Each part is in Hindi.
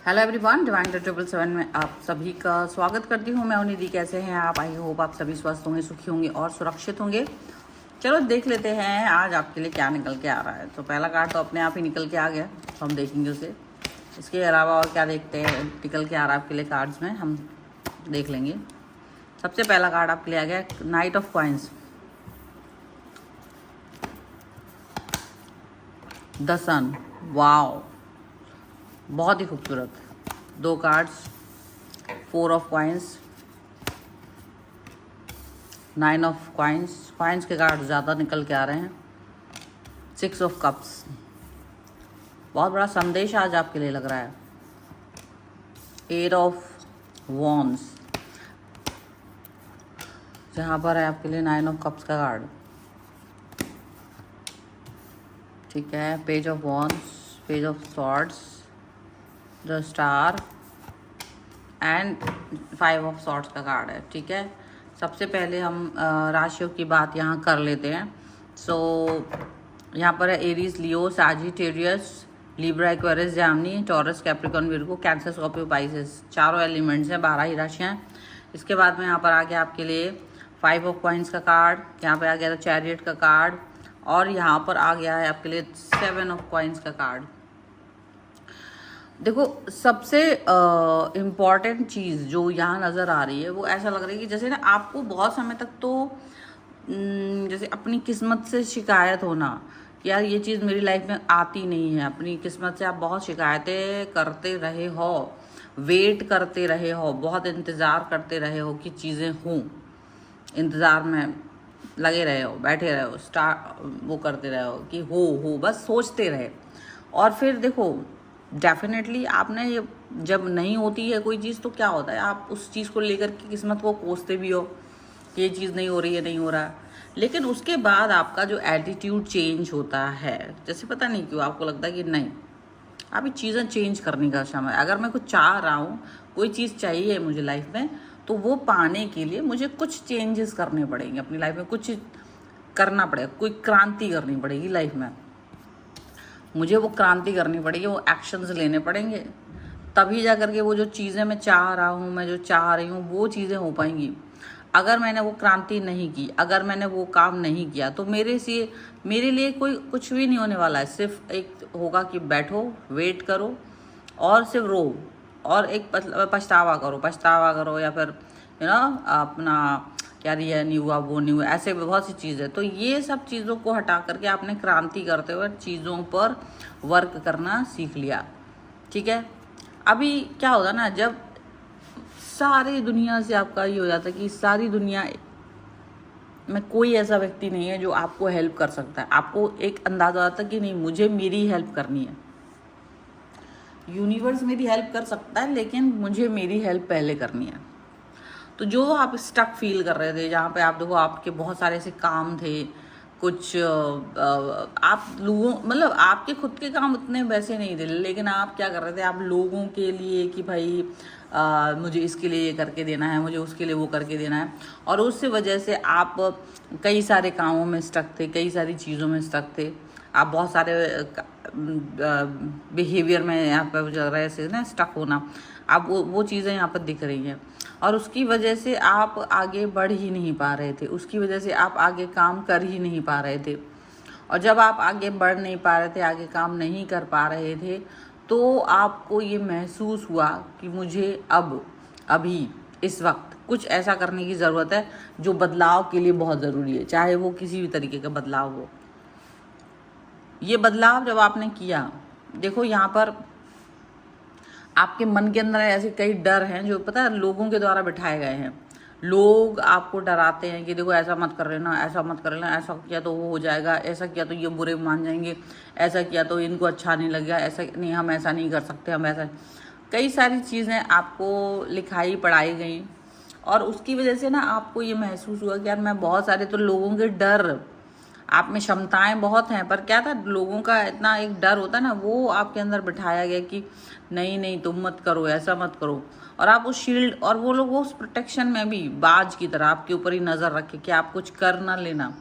हेलो एवरीवन, डिवाइन 777 में आप सभी का स्वागत करती हूँ। मैं निधि। कैसे हैं आप? आई होप आप सभी स्वस्थ होंगे, सुखी होंगे और सुरक्षित होंगे। चलो देख लेते हैं आज आपके लिए क्या निकल के आ रहा है। तो पहला कार्ड तो अपने आप ही निकल के आ गया, तो हम देखेंगे उसे। इसके अलावा और क्या देखते हैं निकल के आ रहा है आपके लिए कार्ड्स में, हम देख लेंगे। सबसे पहला कार्ड आपके लिए आ गया knight of coins, the sun. Wow, बहुत ही खूबसूरत। दो cards, 4 of coins, 9 of coins. Coins के कार्ड ज़्यादा निकल के आ रहे हैं। 6 ऑफ कप्स। बहुत बड़ा संदेश आज आपके लिए लग रहा है। 8 ऑफ वॉन्ड्स, जहाँ पर है आपके लिए 9 ऑफ कप्स का कार्ड। ठीक है, page of wands, page of swords, the star and 5 of swords का कार्ड है। ठीक है, सबसे पहले हम राशियों की बात यहाँ कर लेते हैं। यहाँ पर है Aries, Leo, Sagittarius, Libra, Aquarius, Gemini, Taurus, Capricorn, Virgo, Cancer, Scorpio, Pisces. चारों एलिमेंट्स हैं, 12 ही राशियाँ हैं। इसके बाद में यहाँ पर आ गया आपके लिए 5 ऑफ कॉइंस का कार्ड, यहाँ पे आ गया था चैरियट का कार्ड, और यहाँ पर आ गया है आपके लिए 7 ऑफ कॉइंस का कार्ड। देखो, सबसे इम्पॉर्टेंट चीज़ जो यहाँ नज़र आ रही है वो ऐसा लग रहा है कि जैसे ना आपको बहुत समय तक तो जैसे अपनी किस्मत से शिकायत होना कि यार ये चीज़ मेरी लाइफ में आती नहीं है। अपनी किस्मत से आप बहुत शिकायतें करते रहे हो, वेट करते रहे हो, बहुत इंतज़ार करते रहे हो कि चीज़ें हों, इंतज़ार में लगे रहे हो, बैठे रहे हो, वो करते रहे हो कि हो, बस सोचते रहे। और फिर देखो, डेफिनेटली आपने ये जब नहीं होती है कोई चीज़ तो क्या होता है, आप उस चीज़ को लेकर के किस्मत को कोसते भी हो कि ये चीज़ नहीं हो रही है, नहीं हो रहा है। लेकिन उसके बाद आपका जो एटीट्यूड चेंज होता है, जैसे पता नहीं क्यों आपको लगता है कि नहीं, अभी चीज़ें चेंज करने का समय। अगर मैं कुछ चाह रहा हूँ, कोई चीज़ चाहिए मुझे लाइफ में, तो वो पाने के लिए मुझे कुछ चेंजेस करने पड़ेंगे अपनी लाइफ में, कुछ करना पड़ेगा, कोई क्रांति करनी पड़ेगी लाइफ में। मुझे वो क्रांति करनी पड़ेगी, वो एक्शंस लेने पड़ेंगे, तभी जा करके वो जो चीज़ें मैं चाह रहा हूँ, मैं जो चाह रही हूँ, वो चीज़ें हो पाएंगी। अगर मैंने वो क्रांति नहीं की, अगर मैंने वो काम नहीं किया, तो मेरे लिए कोई कुछ भी नहीं होने वाला है। सिर्फ एक होगा कि बैठो, वेट करो और सिर्फ रो, और एक पछतावा करो, या फिर अपना यार ये नहीं हुआ, वो नहीं हुआ, ऐसे बहुत सी चीज़ें। तो ये सब चीज़ों को हटा करके आपने क्रांति करते हुए चीज़ों पर वर्क करना सीख लिया। ठीक है, अभी क्या होता ना, जब सारी दुनिया से आपका ये हो जाता है कि सारी दुनिया में कोई ऐसा व्यक्ति नहीं है जो आपको हेल्प कर सकता है, आपको एक अंदाजा आता है कि नहीं, मुझे मेरी हेल्प करनी है। यूनिवर्स मेरी हेल्प कर सकता है, लेकिन मुझे मेरी हेल्प पहले करनी है। तो जो आप स्टक फील कर रहे थे, जहाँ पे आप देखो आपके बहुत सारे ऐसे काम थे, कुछ आप लोगों, मतलब आपके खुद के काम उतने वैसे नहीं थे, लेकिन आप क्या कर रहे थे, आप लोगों के लिए कि भाई मुझे इसके लिए ये करके देना है, मुझे उसके लिए वो करके देना है, और उससे वजह से आप कई सारे कामों में स्टक थे, कई सारी चीज़ों में स्टक थे, आप बहुत सारे बिहेवियर में यहाँ पर चल रहे ऐसे ना स्टक होना, आप वो चीज़ें यहाँ पर दिख रही हैं, और उसकी वजह से आप आगे बढ़ ही नहीं पा रहे थे, उसकी वजह से आप आगे काम कर ही नहीं पा रहे थे। और जब आप आगे बढ़ नहीं पा रहे थे, आगे काम नहीं कर पा रहे थे, तो आपको ये महसूस हुआ कि मुझे अभी इस वक्त कुछ ऐसा करने की ज़रूरत है जो बदलाव के लिए बहुत ज़रूरी है, चाहे वो किसी भी तरीके का बदलाव हो। ये बदलाव जब आपने किया, देखो यहाँ पर आपके मन के अंदर ऐसे कई डर हैं जो पता है लोगों के द्वारा बिठाए गए हैं। लोग आपको डराते हैं कि देखो ऐसा मत कर लेना, ऐसा मत कर लेना, ऐसा किया तो वो हो जाएगा, ऐसा किया तो ये बुरे मान जाएंगे, ऐसा किया तो इनको अच्छा नहीं लगेगा, ऐसा नहीं, हम ऐसा नहीं कर सकते, हम ऐसा। कई सारी चीज़ें आपको लिखाई पढ़ाई गई, और उसकी वजह से ना आपको ये महसूस हुआ कि यार मैं बहुत सारे तो लोगों के डर, आप में क्षमताएं बहुत हैं, पर क्या था, लोगों का इतना एक डर होता है ना, वो आपके अंदर बिठाया गया कि नहीं तुम मत करो, ऐसा मत करो। और आप उस शील्ड, और वो लोग उस प्रोटेक्शन में भी बाज की तरह आपके ऊपर ही नज़र रखे कि आप कुछ कर ना लेना।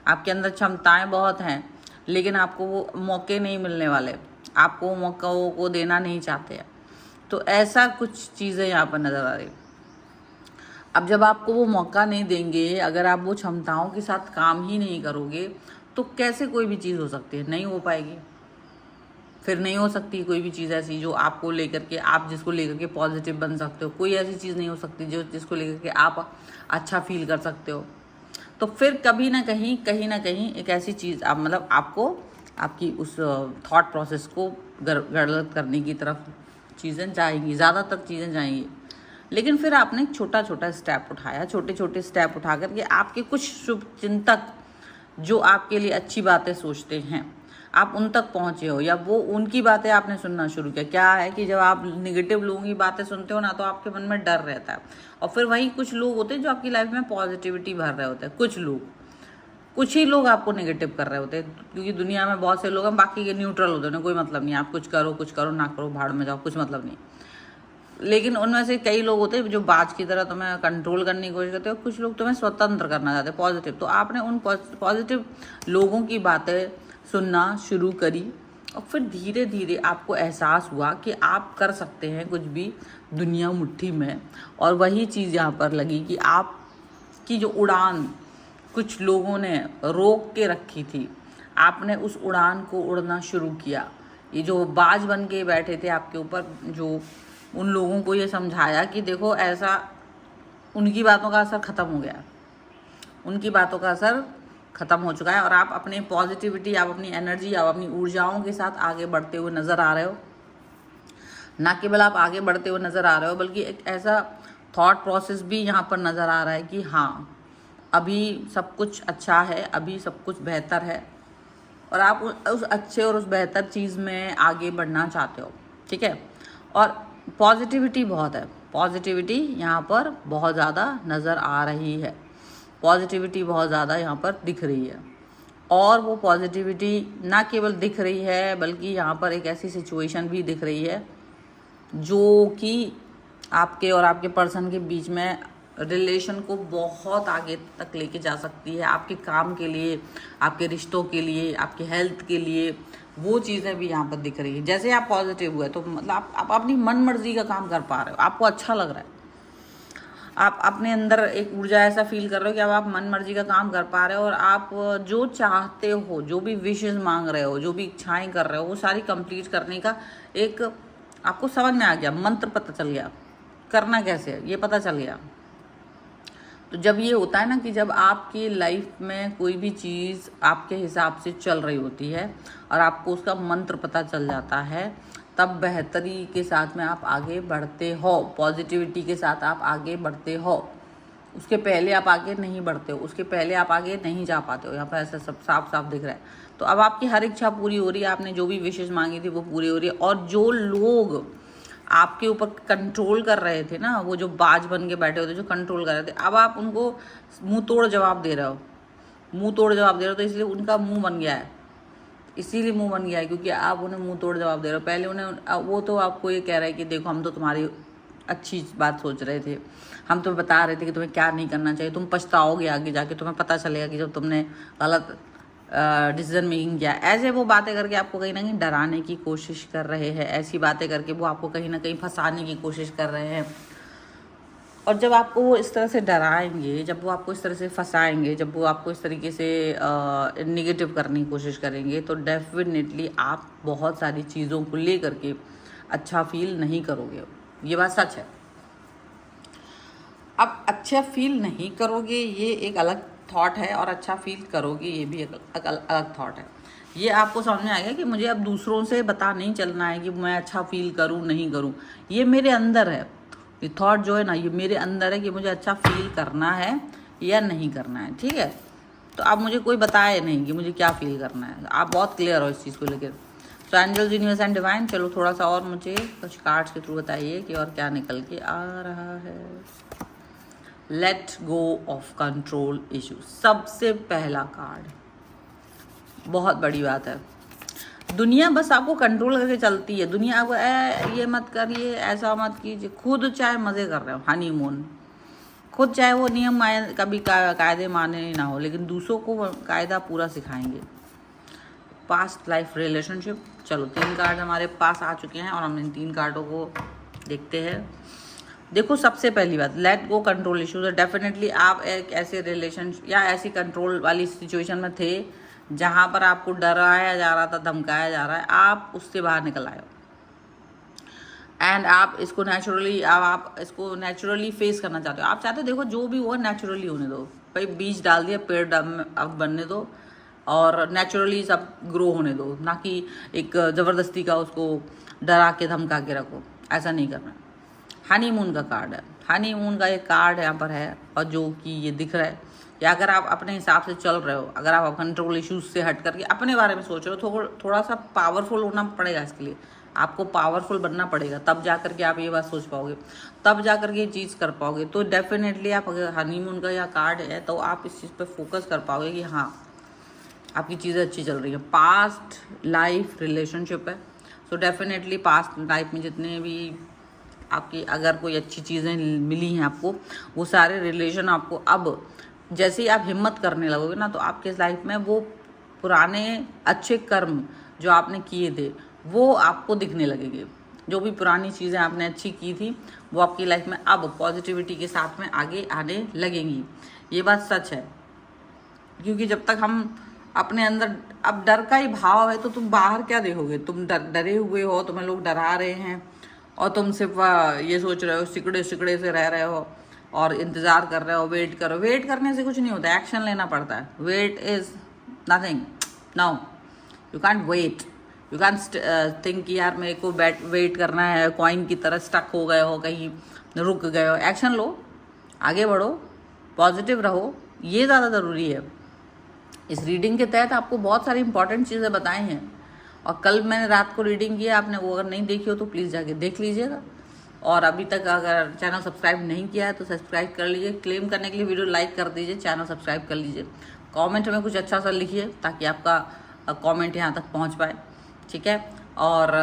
आपके अंदर क्षमताएं बहुत हैं, लेकिन आपको वो मौके नहीं मिलने वाले, आपको मौक़ों को देना नहीं चाहते हैं। तो ऐसा कुछ चीज़ें यहाँ पर नज़र आ रही। अब जब आपको वो मौका नहीं देंगे, अगर आप वो क्षमताओं के साथ काम ही नहीं करोगे, तो कैसे कोई भी चीज़ हो सकती है? नहीं हो पाएगी। फिर नहीं हो सकती कोई भी चीज़ ऐसी जो आपको लेकर के, आप जिसको लेकर के पॉजिटिव बन सकते हो। कोई ऐसी चीज़ नहीं हो सकती जो जिसको लेकर के आप अच्छा फील कर सकते हो। तो फिर कभी ना कहीं, कहीं ना कहीं एक ऐसी चीज़ आप मतलब आपको आपकी उस थॉट प्रोसेस को गलत करने की तरफ चीज़ें जाएंगी, ज़्यादातर चीज़ें जाएंगी। लेकिन फिर आपने एक छोटा छोटा स्टेप उठाया, छोटे छोटे स्टेप उठा करके आपके कुछ शुभ चिंतक जो आपके लिए अच्छी बातें सोचते हैं, आप उन तक पहुँचे हो, या वो उनकी बातें आपने सुनना शुरू किया। क्या है कि जब आप निगेटिव लोगों की बातें सुनते हो ना, तो आपके मन में डर रहता है। और फिर वही कुछ लोग होते हैं जो आपकी लाइफ में पॉजिटिविटी भर रहे होते हैं। कुछ ही लोग आपको नेगेटिव कर रहे होते हैं, क्योंकि दुनिया में बहुत से लोग हैं, बाकी के न्यूट्रल होते हैं, कोई मतलब नहीं। आप कुछ करो ना करो, भाड़ में जाओ, कुछ मतलब नहीं। लेकिन उनमें से कई लोग होते हैं जो बाज की तरह तुम्हें कंट्रोल करने की कोशिश करते हैं, कुछ लोग तुम्हें स्वतंत्र करना चाहते हैं, पॉजिटिव। तो आपने उन पॉजिटिव लोगों की बातें सुनना शुरू करी, और फिर धीरे धीरे आपको एहसास हुआ कि आप कर सकते हैं कुछ भी, दुनिया मुट्ठी में। और वही चीज़ यहाँ पर लगी कि आपकी जो उड़ान कुछ लोगों ने रोक के रखी थी, आपने उस उड़ान को उड़ना शुरू किया। ये जो बाज बन के बैठे थे आपके ऊपर, जो उन लोगों को ये समझाया कि देखो ऐसा, उनकी बातों का असर ख़त्म हो गया, उनकी बातों का असर ख़त्म हो चुका है, और आप अपनी पॉजिटिविटी, आप अपनी एनर्जी, आप अपनी ऊर्जाओं के साथ आगे बढ़ते हुए नज़र आ रहे हो। ना केवल आप आगे बढ़ते हुए नज़र आ रहे हो, बल्कि एक ऐसा थॉट प्रोसेस भी यहाँ पर नज़र आ रहा है कि हाँ, अभी सब कुछ अच्छा है, अभी सब कुछ बेहतर है, और आप उस अच्छे और उस बेहतर चीज़ में आगे बढ़ना चाहते हो। ठीक है। और पॉजिटिविटी बहुत है, पॉजिटिविटी यहाँ पर बहुत ज़्यादा नज़र आ रही है, पॉजिटिविटी बहुत ज़्यादा यहाँ पर दिख रही है। और वो पॉजिटिविटी ना केवल दिख रही है, बल्कि यहाँ पर एक ऐसी सिचुएशन भी दिख रही है जो कि आपके और आपके पर्सन के बीच में रिलेशन को बहुत आगे तक लेके जा सकती है, आपके काम के लिए, आपके रिश्तों के लिए, आपके हेल्थ के लिए। वो चीज़ें भी यहाँ पर दिख रही है। जैसे आप पॉजिटिव हुए, तो मतलब आप अपनी मन मर्जी का काम कर पा रहे हो, आपको अच्छा लग रहा है, आप अपने अंदर एक ऊर्जा ऐसा फील कर रहे हो कि अब आप मन मर्जी का काम कर पा रहे हो, और आप जो चाहते हो, जो भी विशेष मांग रहे हो, जो भी इच्छाएं कर रहे हो, वो सारी कंप्लीट करने का एक आपको समझ में आ गया, मंत्र पता चल गया, करना कैसे है ये पता चल गया। तो जब ये होता है ना कि जब आपकी लाइफ में कोई भी चीज़ आपके हिसाब से चल रही होती है और आपको उसका मंत्र पता चल जाता है, तब बेहतरी के साथ में आप आगे बढ़ते हो, पॉजिटिविटी के साथ आप आगे बढ़ते हो। उसके पहले आप आगे नहीं बढ़ते हो, उसके पहले आप आगे नहीं जा पाते हो। यहाँ पर ऐसा सब साफ साफ दिख रहा है। तो अब आपकी हर इच्छा पूरी हो रही है, आपने जो भी विशेष मांगी थी वो पूरी हो रही है। और जो लोग आपके ऊपर कंट्रोल कर रहे थे ना, वो जो बाज बन के बैठे होते, जो कंट्रोल कर रहे थे, अब आप उनको मुंह तोड़ जवाब दे रहे हो, मुंह तोड़ जवाब दे रहे हो। तो इसलिए उनका मुंह बन गया है, इसीलिए मुंह बन गया है क्योंकि आप उन्हें मुंह तोड़ जवाब दे रहे हो। पहले उन्हें वो तो आपको ये कह रहे हैं कि देखो हम तो तुम्हारी अच्छी बात सोच रहे थे, हम तुम्हें बता रहे थे कि तुम्हें क्या नहीं करना चाहिए, तुम पछताओगे आगे जाके, तुम्हें पता चलेगा कि जब तुमने गलत डिसीजन मेकिंग किया। ऐसे वो बातें करके आपको कहीं ना कहीं डराने की कोशिश कर रहे हैं, ऐसी बातें करके वो आपको कहीं ना कहीं फंसाने की कोशिश कर रहे हैं। और जब आपको वो इस तरह से डराएंगे, जब वो आपको इस तरह से फंसाएंगे, जब वो आपको इस तरीके से निगेटिव करने की कोशिश करेंगे, तो डेफिनेटली आप बहुत सारी चीज़ों को ले करके अच्छा फील नहीं करोगे। ये बात सच है। अब अच्छा फील नहीं करोगे ये एक अलग थॉट है, और अच्छा फील करोगे ये भी एक अलग थॉट है। ये आपको समझ में आ गया कि मुझे अब दूसरों से बता नहीं चलना है कि मैं अच्छा फील करूं नहीं करूं, ये मेरे अंदर है। ये थॉट जो है ना, ये मेरे अंदर है कि मुझे अच्छा फील करना है या नहीं करना है। ठीक है। तो आप मुझे कोई बताए नहीं कि मुझे क्या फील करना है, आप बहुत क्लियर हो इस चीज़ को लेकर। तो एंजल्स, यूनिवर्स एंड डिवाइन, चलो थोड़ा सा और मुझे कुछ कार्ड्स के थ्रू बताइए कि और क्या निकल के आ रहा है। Let go of control issue, सबसे पहला कार्ड, बहुत बड़ी बात है। दुनिया बस आपको कंट्रोल करके चलती है, दुनिया आपको ये मत करिए, ऐसा मत कीजिए। खुद चाहे मज़े कर रहे हो, हनीमून, खुद चाहे वो नियम कभी कायदे माने ना हो, लेकिन दूसरों को कायदा पूरा सिखाएंगे। पास्ट लाइफ रिलेशनशिप, चलो 3 कार्ड हमारे पास आ चुके हैं और हमने इन 3 कार्डों को देखते हैं। देखो, सबसे पहली बात, let go control issues. Definitely आप एक ऐसे रिलेशन या ऐसी कंट्रोल वाली सिचुएशन में थे जहाँ पर आपको डराया जा रहा था, धमकाया जा रहा है, आप उससे बाहर निकल आए हो एंड आप इसको नेचुरली फेस करना चाहते हो। आप चाहते हो देखो जो भी हुआ नेचुरली होने दो भाई, बीज डाल दिया, पेड़ अब बनने दो और नेचुरली सब ग्रो होने दो, ना कि एक ज़बरदस्ती का उसको डरा के धमका के रखो। ऐसा नहीं करना। हनीमून का कार्ड है, हनीमून का ये कार्ड यहाँ पर है और जो कि ये दिख रहा है कि अगर आप अपने हिसाब से चल रहे हो, अगर आप कंट्रोल इश्यूज से हट करके अपने बारे में सोच रहे हो, थोड़ा सा पावरफुल होना पड़ेगा। इसके लिए आपको पावरफुल बनना पड़ेगा, तब जा करके आप ये बात सोच पाओगे, तब जा करके ये चीज़ कर पाओगे। तो डेफिनेटली आप अगर हनीमून का यह कार्ड है तो आप इस चीज़ पर फोकस कर पाओगे कि हाँ आपकी चीज़ें अच्छी चल रही है। पास्ट लाइफ रिलेशनशिप है, सो डेफिनेटली पास्ट लाइफ में जितने भी आपकी अगर कोई अच्छी चीज़ें मिली हैं आपको, वो सारे रिलेशन आपको अब जैसे ही आप हिम्मत करने लगोगे ना, तो आपके लाइफ में वो पुराने अच्छे कर्म जो आपने किए थे वो आपको दिखने लगेंगे। जो भी पुरानी चीज़ें आपने अच्छी की थी वो आपकी लाइफ में अब पॉजिटिविटी के साथ में आगे आने लगेंगी। ये बात सच है, क्योंकि जब तक हम अपने अंदर अब डर का ही भाव है तो तुम बाहर क्या देखोगे। तुम डरे हुए हो, तुम्हें लोग डरा रहे हैं और तुम सिर्फ ये सोच रहे हो, सिकड़े सिकड़े से रह रहे हो और इंतज़ार कर रहे हो, वेट करो। वेट करने से कुछ नहीं होता, एक्शन लेना पड़ता है। Wait is nothing, no, you can't wait, you can think कि यार मेरे को वेट करना है, कॉइन की तरह स्टक हो गए हो, कहीं रुक गए हो। एक्शन लो, आगे बढ़ो, पॉजिटिव रहो, ये ज़्यादा ज़रूरी है। इस रीडिंग के तहत आपको बहुत सारी इंपॉर्टेंट चीज़ें बताई हैं और कल मैंने रात को रीडिंग की, आपने वो अगर नहीं देखी हो तो प्लीज़ जाके देख लीजिएगा। और अभी तक अगर चैनल सब्सक्राइब नहीं किया है तो सब्सक्राइब कर लीजिए। क्लेम करने के लिए वीडियो लाइक कर दीजिए, चैनल सब्सक्राइब कर लीजिए। कमेंट में कुछ अच्छा सा लिखिए ताकि आपका कमेंट यहाँ तक पहुँच पाए, ठीक है। और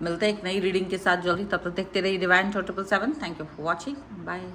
मिलते हैं एक नई रीडिंग के साथ जल्दी, तब तक देखते रहिए divine 777। Thank you for watching, bye.